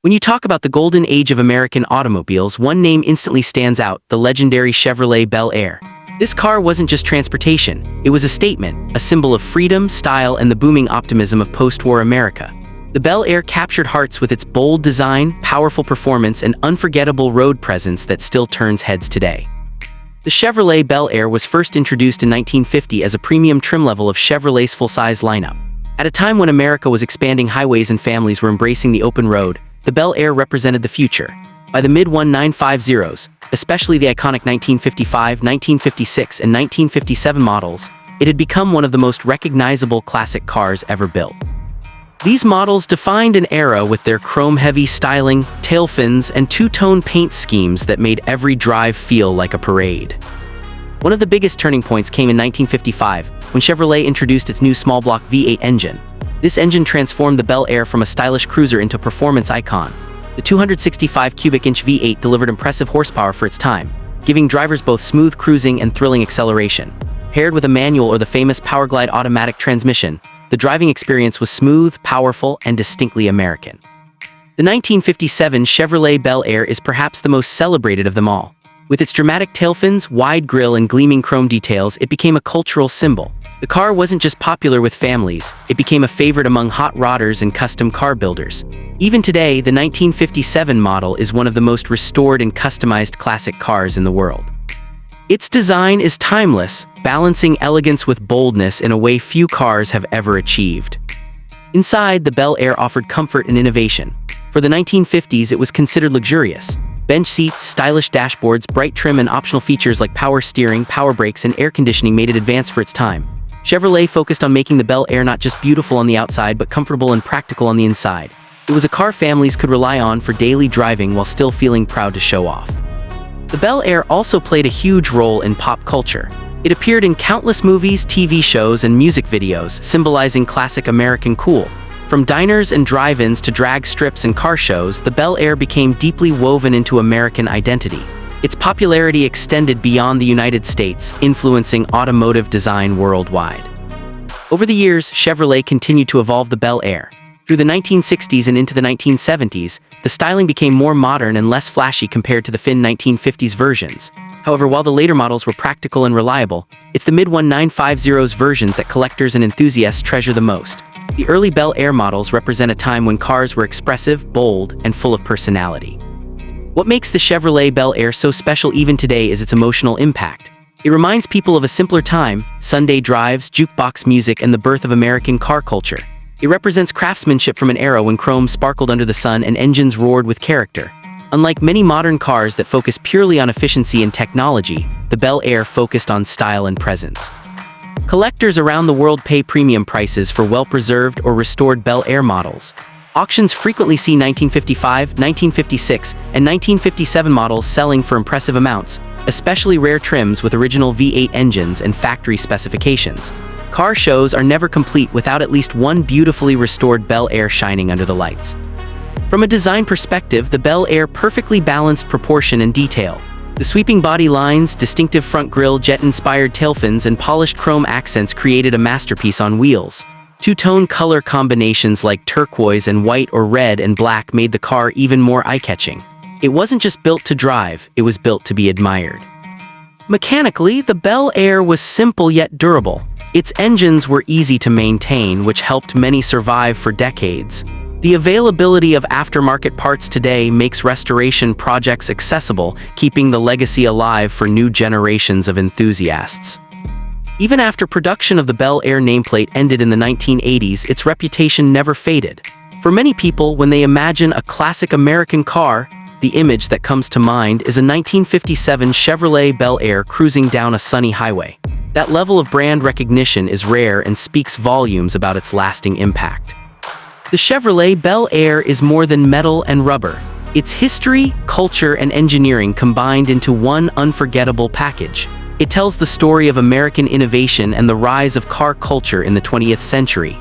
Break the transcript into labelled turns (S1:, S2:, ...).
S1: When you talk about the golden age of American automobiles, one name instantly stands out: the legendary Chevrolet Bel Air. This car wasn't just transportation, it was a statement, a symbol of freedom, style, and the booming optimism of post-war America. The Bel Air captured hearts with its bold design, powerful performance, and unforgettable road presence that still turns heads today. The Chevrolet Bel Air was first introduced in 1950 as a premium trim level of Chevrolet's full-size lineup. At a time when America was expanding highways and families were embracing the open road, the Bel Air represented the future. By the mid-1950s, especially the iconic 1955, 1956, and 1957 models, it had become one of the most recognizable classic cars ever built. These models defined an era with their chrome-heavy styling, tail fins, and two-tone paint schemes that made every drive feel like a parade. One of the biggest turning points came in 1955, when Chevrolet introduced its new small-block V8 engine. This engine transformed the Bel Air from a stylish cruiser into a performance icon. The 265 cubic inch V8 delivered impressive horsepower for its time, giving drivers both smooth cruising and thrilling acceleration. Paired with a manual or the famous Powerglide automatic transmission, the driving experience was smooth, powerful, and distinctly American. The 1957 Chevrolet Bel Air is perhaps the most celebrated of them all. With its dramatic tail fins, wide grille, and gleaming chrome details, it became a cultural symbol. The car wasn't just popular with families, it became a favorite among hot rodders and custom car builders. Even today, the 1957 model is one of the most restored and customized classic cars in the world. Its design is timeless, balancing elegance with boldness in a way few cars have ever achieved. Inside, the Bel Air offered comfort and innovation. For the 1950s, it was considered luxurious. Bench seats, stylish dashboards, bright trim, and optional features like power steering, power brakes, and air conditioning made it advanced for its time. Chevrolet focused on making the Bel Air not just beautiful on the outside, but comfortable and practical on the inside. It was a car families could rely on for daily driving while still feeling proud to show off. The Bel Air also played a huge role in pop culture. It appeared in countless movies, TV shows, and music videos, symbolizing classic American cool. From diners and drive-ins to drag strips and car shows, the Bel Air became deeply woven into American identity. Its popularity extended beyond the United States, influencing automotive design worldwide. Over the years, Chevrolet continued to evolve the Bel Air. Through the 1960s and into the 1970s, the styling became more modern and less flashy compared to the thin 1950s versions. However, while the later models were practical and reliable, it's the mid-1950s versions that collectors and enthusiasts treasure the most. The early Bel Air models represent a time when cars were expressive, bold, and full of personality. What makes the Chevrolet Bel Air so special even today is its emotional impact. It reminds people of a simpler time, Sunday drives, jukebox music, and the birth of American car culture. It represents craftsmanship from an era when chrome sparkled under the sun and engines roared with character. Unlike many modern cars that focus purely on efficiency and technology, the Bel Air focused on style and presence. Collectors around the world pay premium prices for well-preserved or restored Bel Air models. Auctions frequently see 1955, 1956, and 1957 models selling for impressive amounts, especially rare trims with original V8 engines and factory specifications. Car shows are never complete without at least one beautifully restored Bel Air shining under the lights. From a design perspective, the Bel Air perfectly balanced proportion and detail. The sweeping body lines, distinctive front grille, jet-inspired tail fins, and polished chrome accents created a masterpiece on wheels. Two-tone color combinations like turquoise and white or red and black made the car even more eye-catching. It wasn't just built to drive, it was built to be admired. Mechanically, the Bel Air was simple yet durable. Its engines were easy to maintain, which helped many survive for decades. The availability of aftermarket parts today makes restoration projects accessible, keeping the legacy alive for new generations of enthusiasts. Even after production of the Bel Air nameplate ended in the 1980s, its reputation never faded. For many people, when they imagine a classic American car, the image that comes to mind is a 1957 Chevrolet Bel Air cruising down a sunny highway. That level of brand recognition is rare and speaks volumes about its lasting impact. The Chevrolet Bel Air is more than metal and rubber. It's history, culture, and engineering combined into one unforgettable package. It tells the story of American innovation and the rise of car culture in the 20th century.